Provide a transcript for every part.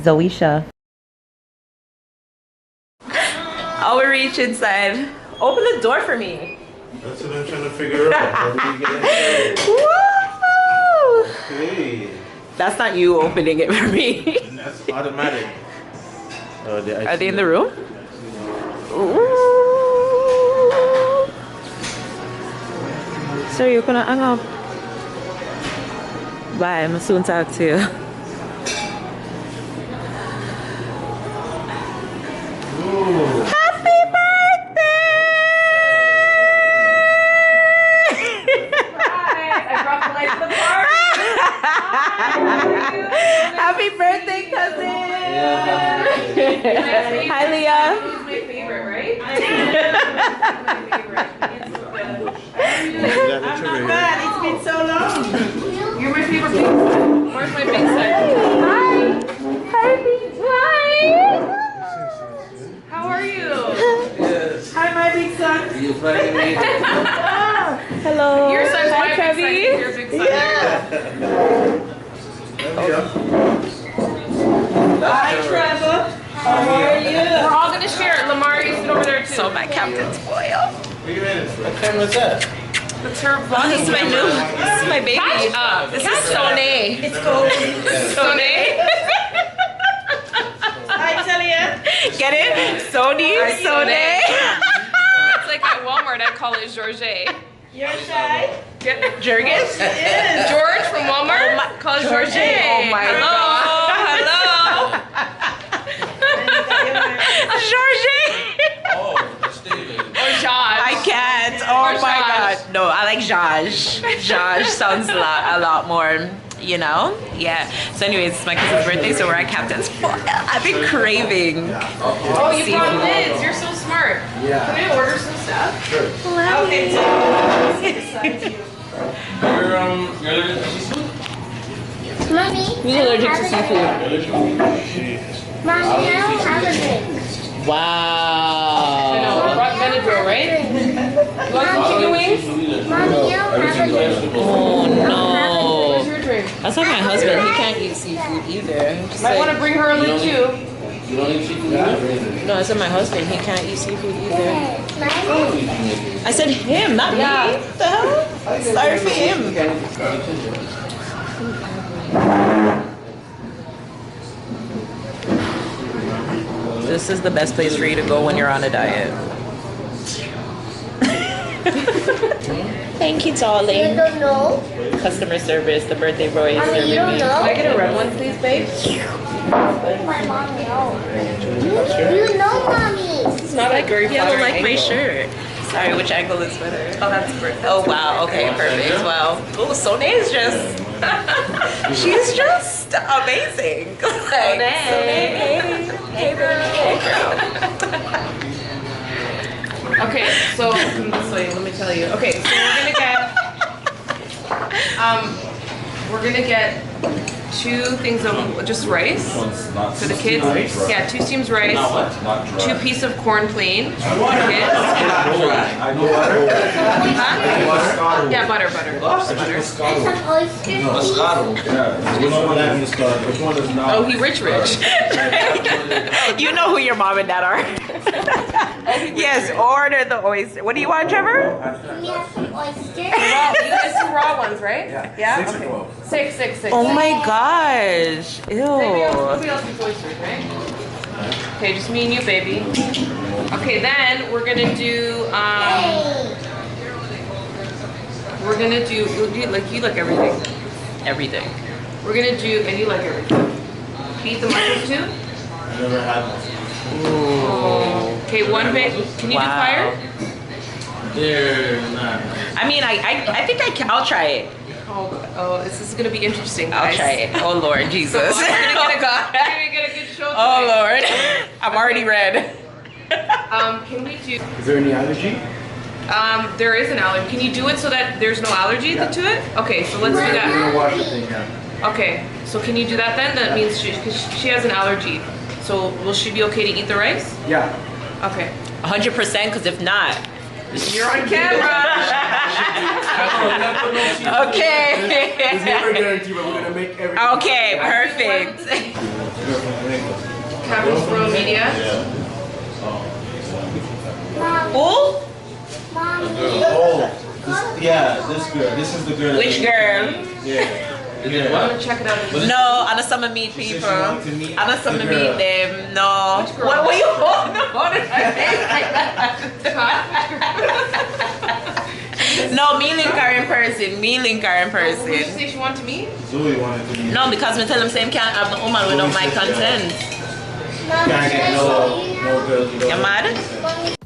Zoisha. Oh, we reach inside. Open the door for me. That's what I'm trying to figure out. How do we get inside? Woo! Okay. That's not you opening it for me. That's automatic. Oh, Are they in the room? Ooh. So you're gonna hang up. Bye, I'm soon talk to you. Ooh. Happy birthday! I brought the light to the party. Happy birthday, cousin! Yeah. Hi, Leah. He's my favorite, right? I'm God, it's been so long. You're my favorite big son. Where's my big son? Hi. Hi. How are you? Yes. Hi, my big son. You finally made it. Hello. Your son's Hi, my big son. Trevi. Your big son. Hi, Trevor. How are you? We're all gonna share it. Lamar, you sit over there too. So my captain's foil. What camera is that? That's her This vlogging is my new. This is my baby. Catch up. This Catch is up. Soné. It's cold. Soné. Hi, Talia. Get it? Sony. Soné. It's like at Walmart, I call it Georget. You're shy? Jurgis. Yes. George from Walmart calls Georget. Oh my Hello. Georgie. Oh, that's David. Or Josh. I can't. Oh Or my Josh. god. No, I like Josh. Josh sounds a lot more, you know? Yeah. So anyways, it's my cousin's birthday, so we're at Captain's. I've been craving. Oh, you brought lids. You're so smart. Yeah. Can I order some stuff? Sure. Okay, so You're allergic to seafood? Mommy, Who's allergic to seafood? Mommy, I don't have a drink. I know. Wow. I brought Benadryl, right? You want some chicken wings? Mommy, you don't have a drink. Oh Where's no. your drink? That's like my husband. He can't eat seafood either. Just Might like- want to bring her a lid too. You don't eat seafood either? No, I said my husband. He can't eat seafood either. Mommy, I said him, not me. What the hell? Sorry for him. This is the best place for you to go when you're on a diet. Thank you, you darling. don't know? Customer service, the birthday boy is Mommy, serving you don't me. Can I know? get a red one, please, babe? My mom knows. You know, Mommy. It's not like very Yeah, I don't like my angle. shirt. Sorry, which angle is better? Oh, that's great. Oh wow, okay, perfect. Well, oh, Soné is just, she's just amazing. Like, Soné. Hey girl. Okay, so come this way. Let me tell you. Okay, so we're gonna get 2 things of just rice for the kids. Yeah, 2 steams rice, 2 pieces of corn plain for the kids. I know butter. Huh? Yeah, butter. And some oysters. Moscato. Yeah. Which one is Moscato? Which one is not? Oh, he rich. You know who your mom and dad are. Yes, order the oyster. What do you want, Trevor? Can we have some oysters? You get some raw ones, right? Yeah. 6 or 12. 6. Oh my gosh. Ew. Nobody else eats oysters, right? Okay, just me and you, baby. Okay, then we're gonna do Hey. you like everything. Everything. We're gonna do, and you like everything. Eat the mushrooms too? I never had one. Okay, one bit. Can you do fire? They're not. I mean, I think I can. I'll try it. Oh, this is gonna be interesting, I'll guys. try it. Oh Lord So Jesus. we're gonna Oh get God. we're gonna get a good show Oh today. Lord. I'm already red. Can we do? Is there any allergy? There is an allergy. Can you do it so that there's no allergy to it? Okay, so let's do I'm that. gonna wash the thing now. Okay, so can you do that then? That means because she has an allergy. So will she be okay to eat the rice? Yeah. Okay. 100%. Because if not, You're on camera. okay. It's never guaranteed, but we're gonna make everything. Okay. Perfect. Cabin's Royal Media. Who? Oh, yeah, this girl. This is the girl. Which girl? Yeah. I'm gonna check it out. No, I know some meet She said she people. wanted to meet I know some the meet girl. them. No. Which girl? What were you holding the phone in my face like that? No, me link her in person. Me link her in Who did you person. say she wanted to meet? Zoe wanted to meet. No, because me tell them same can't have the woman without my consent. Can't get no girls without. You mad?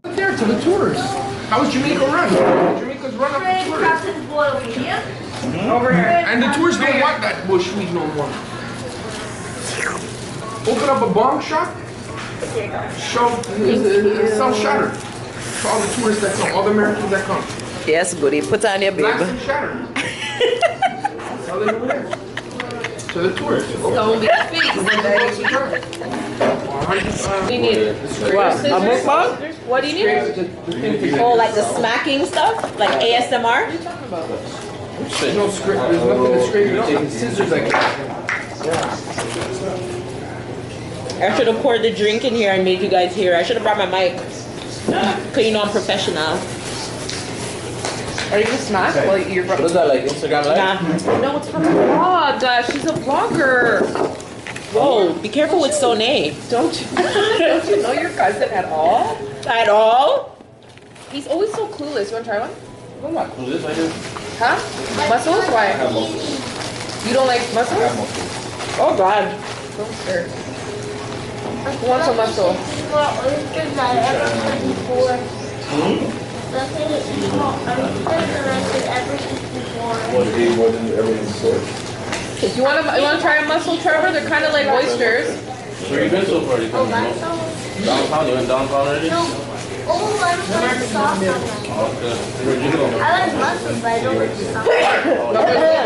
There to the tourists. How was Jamaica run? Jamaica's run up the tourists. Over here. And the tourists don't want that bush weed no more. Open up a bomb shop. Show sell shatter. To all the tourists that come, all the Americans that come. Yes, goody. Put on your Blacks baby. and shatter. Sell it over there. To the tourists. Don't be a face. What do you need? What? A mukbang? What do you need? Oh, like the smacking stuff? Like ASMR? There's no script. There's nothing to scrape it up. Scissors like that. I should have poured the drink in here and made you guys hear. I should have brought my mic. Cause you know I'm professional. Are you gonna smack? Well, you're What is that like? Instagram live? Nah. No, it's from a vlog. She's a vlogger. Whoa, be careful with Soné. Don't you know your cousin at all? At all? He's always so clueless. You wanna try one? I'm not clueless. I do. Huh? Mussels? I Why? have muscles. You don't like I have mussels? muscles. Oh God. Don't stir. Who wants a mussel? Oysters I ever had before. Nothing to eat more oysters than I could ever eat before. What to eat more than you ever eat before? You wanna try a mussel, Trevor? They're kind of like oysters. Where you been so far? You Oh, been that's all. downtown? You went downtown already? No. Oh, I don't like the sauce on them. Oh, good. Where'd you go? I like mussels, but I don't like the sauce.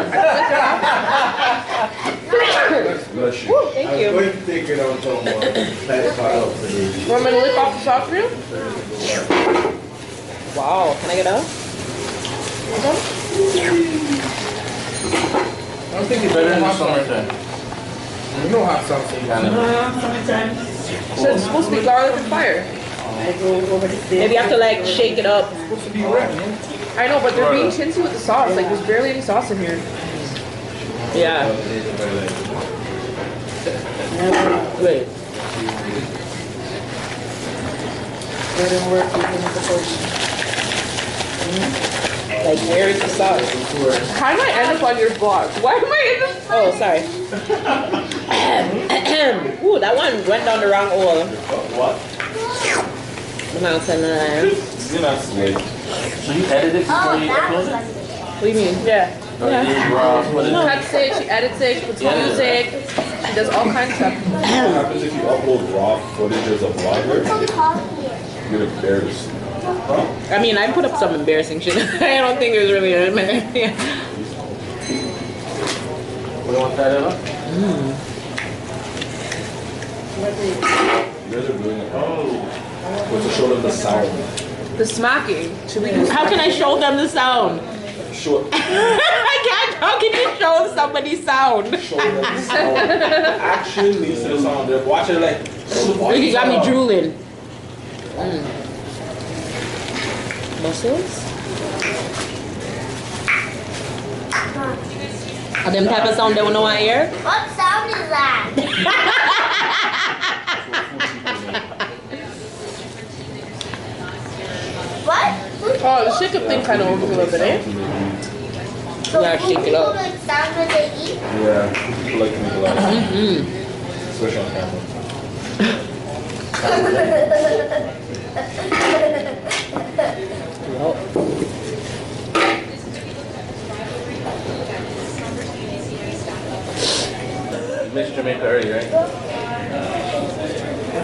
Bless you. Thank I was you. going to take it out some more. Let it pile up for you. Want me to lick off the sauce for you? Wow, can I get out? I don't think it's Better in the hot sauce. summertime. You know hot sauce. Kind of. So it's supposed to be garlic and fire. Maybe you have to like shake it up. It's supposed to be red. I know, but they're being chintzy with the sauce. Like there's barely any sauce in here. Yeah. Wait. Like where is the sauce? How did I end up on your vlog? Why am I in this? Oh, sorry. Ooh, that one went down the wrong hole. What? Mountain lion. You're not slick. So you edit it before Oh, you that upload was it? like What do you mean? Yeah. Or you put it She cuts it, she edits it, she puts music, she does all kinds of stuff. What happens if you upload raw footage as a vlogger? some coffee. You're embarrassed. I mean, I put up some embarrassing shit. I don't think it was really embarrassing. You don't want that at all? You guys are doing it. What's to show them the sound? The smacking. Should we do How can I show them the sound? Show, I can't. How can you show somebody sound? show them the sound. The action leads to the sound. They're watching like. You got me drooling. Mussels? Are them type of sound they don't want to hear? What sound is that? What? Oh, the shake up thing kind of works a little bit, eh? So Yeah, who shake it people up. like sound when they eat? Yeah, people like to make a lot of Especially on camera. You missed Jamaica early, right?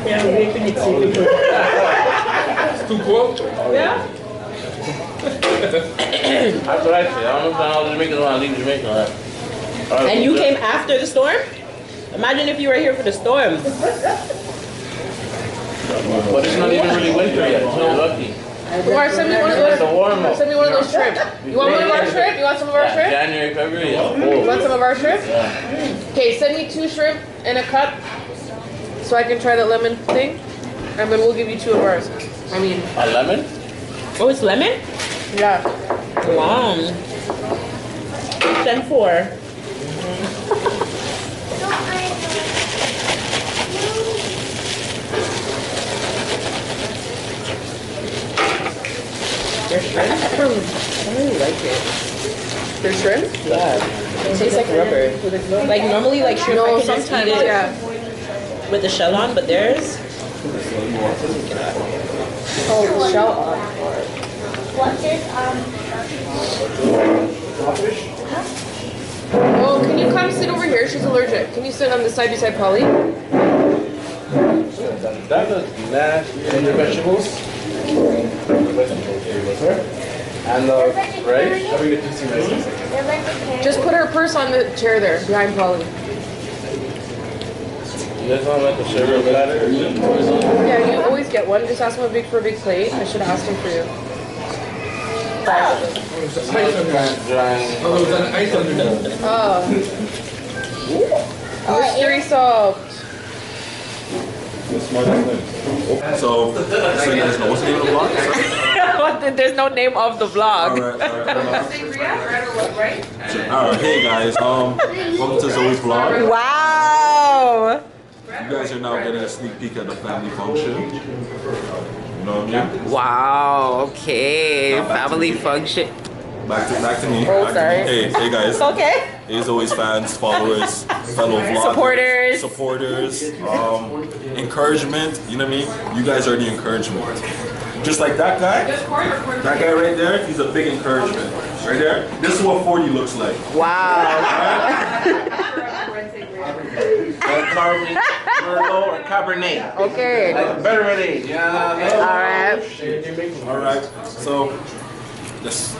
Yeah, we're making it seafood. It's too cold? Yeah? That's what I say. I don't know if all the Jamaicans want to leave Jamaica. Right? And you came after the storm? Imagine if you were here for the storm. But it's not even really winter yet. It's not lucky. Or send me one of It's a those. warm up. Send me one of those shrimp. You want one of our shrimp? You want some of our shrimp? January, February. You Oh. want some of our shrimp? Yeah. Okay, send me 2 shrimp in a cup so I can try the lemon thing. And then we'll give you 2 of ours. I mean, A lemon? Oh, it's lemon? yeah. Wow. 10-4. There's shrimp? I really like it. There's shrimp? Yeah. It tastes like rubber. Like normally like shrimp I No, can just eat sometimes, it yeah. with the shell on, but theirs Oh, the shell off. What is Oh, can you come sit over here? She's allergic. Can you sit on the side beside Polly? That looks nasty. And the vegetables? And the rice? Just put her purse on the chair there, behind Polly. You guys want like the sugar platter or something? Yeah, you always get one. Just ask him for a big plate. I should have asked him for you. Oh, there was an ice underneath. Oh. Mystery salt. So you guys know what's the name of the vlog? there's no name of the vlog. Alright, hey guys, welcome to Zoe's vlog. Wow. You guys are now getting a sneak peek at the family function. You know what I mean? Wow. Okay. Family function. Back to me. Oh, Back to sorry. me. Hey guys. Okay. Hey Zoe's fans, followers, fellow vloggers, supporters, encouragement. You know what I mean? You guys are the encouragement. Just like that guy right there, he's a big encouragement. Right there. This is what 40 looks like. Wow. Merlot or Cabernet? Okay. Better at age. Yeah. Alright. So this.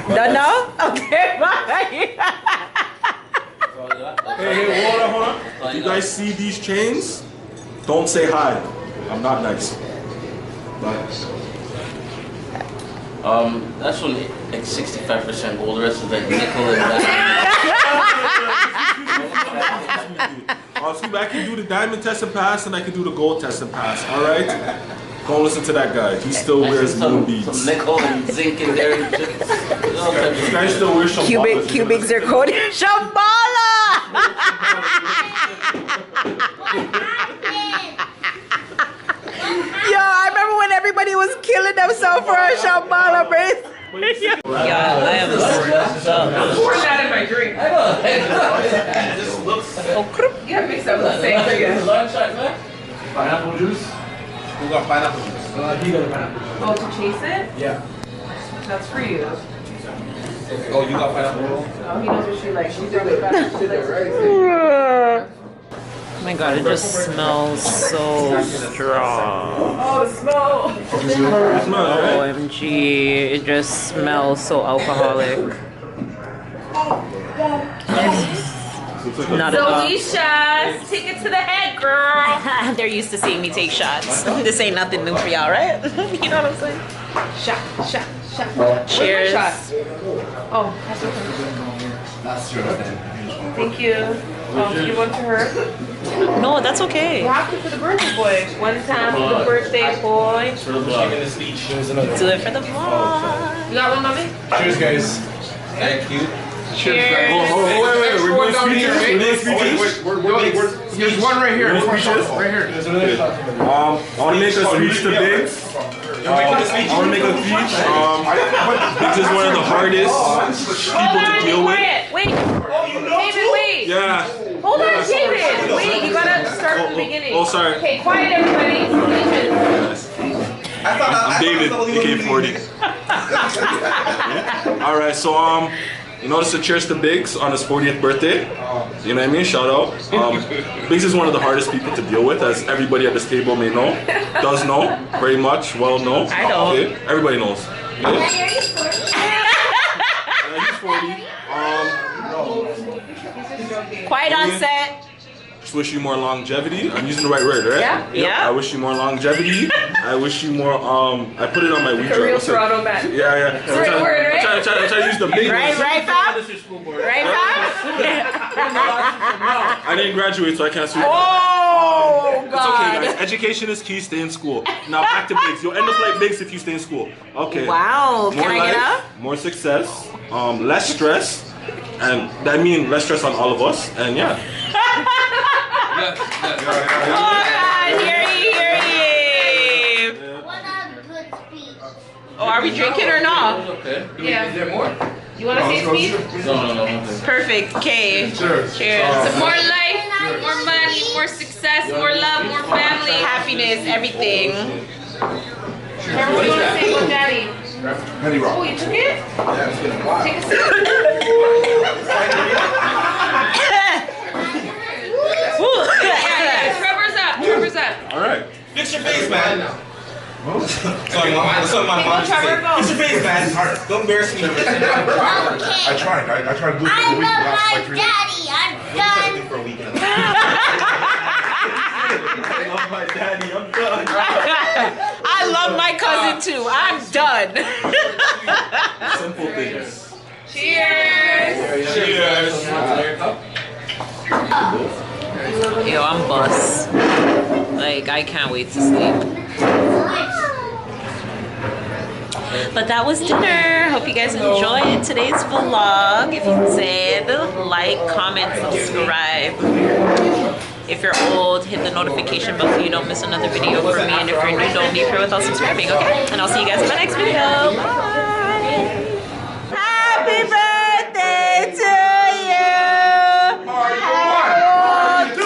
No? Okay, bye. Hey, hold on. You guys see these chains? Don't say hi. I'm not nice. That's only like 65% gold. The rest is like nickel and I can do the diamond test and pass, and I can do the gold test and pass. All right. Don't listen to that guy. He still wears moon beads. some nickel and zinc in there. And shit. This guy still wears some Cubic zirconia. Shambhala! Yo, I remember when everybody was killing themselves for a Shambhala bracelet. Yeah, I am Pour that in my drink. Yeah, mix up the same thing. Pineapple juice? Who got pineapple juice? He got pineapple juice. Oh, to chase it? Yeah. That's for you. Oh, you got pineapple roll? Oh, he knows what she likes. She's really fast. She likes it. Oh my god, it just smells so strong. Oh, the smell. OMG, it just smells so alcoholic. Not at all. Delicious. Take it to the head, girl. They're used to seeing me take shots. This ain't nothing new for y'all, right? You know what I'm saying? Shot. Cheers. Shot. Oh, that's okay. Thank you. Give one to her. No, that's okay. You have to for the birthday boy. One time for the birthday boy. For the vlog. In the speech. There's another. Do it for the vlog. You got one, mommy? Cheers, guys. Thank you. Cheers. Wait. We're going down here, right? There's one right here. Right here. There's another. I want to make a speech to Biggs. I want to make a speech. Biggs is one of the hardest people to deal with. Wait. David, wait. wait. Yeah. Hold on, David. Wait, you gotta start from the beginning. Oh, sorry. Okay, quiet, everybody. Yes. I'm David, AK40. All right, so you notice the cheers to Biggs on his 40th birthday. You know what I mean? Shout out. Biggs is one of the hardest people to deal with, as everybody at this table may know, does know, very much, well know. I know. Okay? Everybody knows. Okay? He's 40. He's 40. Quiet on set. Just wish you more longevity. I'm using the right word, right? Yeah. Yep. Yeah. I wish you more longevity. I wish you more. I put it on my A WeChat. real Toronto man. Yeah. the right word, right? I'm trying to use the big Right, words. right, fam? Right, fam? I didn't graduate, so I can't speak. Oh, It's okay, God. guys. Education is key. Stay in school. Now back to Biggs. You'll end up like Biggs if you stay in school. Okay. Wow. More Can I get life, up? more success, less stress, and that means less stress on all of us. And yeah. Oh, God. Hear ye. What a good speech. Oh, are we drinking or not? Okay. Yeah. Is there more? You wanna say speed? No. Perfect. Okay. Cheers. Cheers. More life, more money, more success, more love, more family. Happiness, everything. Remember what you wanna say about daddy? Penny rock. Oh, you took it? Yeah, it's been a while. Take a sip. Yeah. Trevor's up. All right. Fix your face, man. That's what my Hey, mom go, Trevor, go. Fix your face, man. Don't embarrass me. Okay. I tried. I tried to do it I for a week. love Last my like 3 days. daddy. I'm done. For a weekend. I love my daddy. I'm done. I love my cousin too. I'm done. Simple things. Cheers. Cheers. Yo, I'm bust. Like, I can't wait to sleep. But that was dinner. Hope you guys enjoyed today's vlog. If you did, like, comment, subscribe. If you're old, hit the notification bell so you don't miss another video from me. And if you're new, don't leave here without subscribing, okay? And I'll see you guys in my next video. Bye! Happy birthday to you! Are you 2?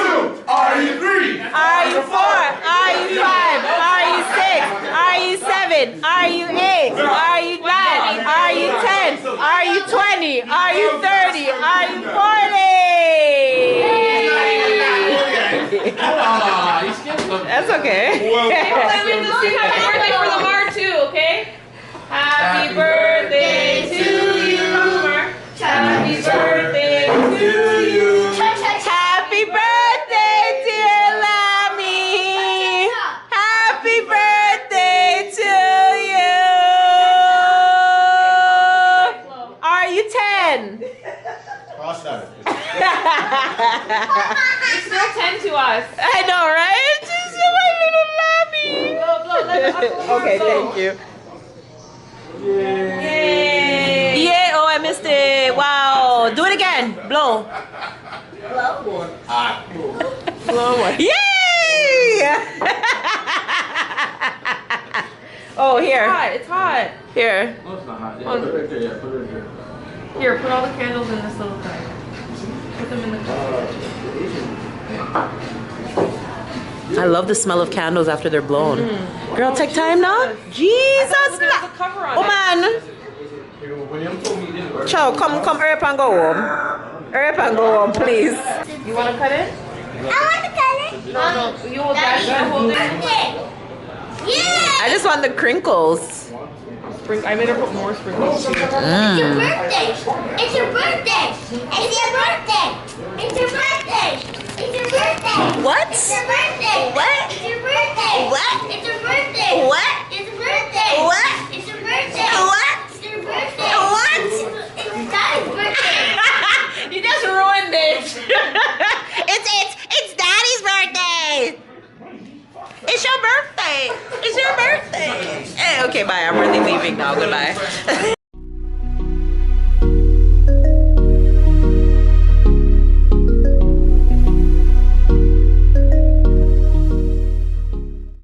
Are you 3? Are you 4? Are you 5? Are you 6? Are you 7? Are you 8? Are you 9? Are you 10? Are you 20? Are you 30? Are you 40? That's okay. Let me just sing happy birthday for Lamar too, okay? Happy birthday to you, Lamar. Happy birthday to you. Happy birthday, dear Lammy. Happy birthday to you. Are you 10? You're still 10 to us. I know, right? Just my little Lammy. Okay, thank you. Yay. Yeah, oh, I missed it. Wow. Do it again. Blow. Yay! Oh, here. It's hot. Here. Here, put all the candles in this little thing. Put them in the car. I love the smell of candles after they're blown. Girl, take time now. Jesus. Look, there's a cover on Oh, it. man. Chow, come hurry up and go home. Hurry up and go home, please. You want to cut it? I want to cut it. No, you hold that. You hold it. Yeah. I just want the crinkles. I made her put more sprinkles. It's your birthday. It's your birthday. It's your birthday. It's your birthday. It's your birthday. What? It's your birthday. What? It's your birthday. What? It's your birthday. What? It's your birthday. What? It's your birthday. What? It's your birthday. What? It's Daddy's birthday. You just ruined it. it's Daddy's birthday. It's your birthday. It's your birthday. Hey, okay, bye. I'm really leaving now. Goodbye.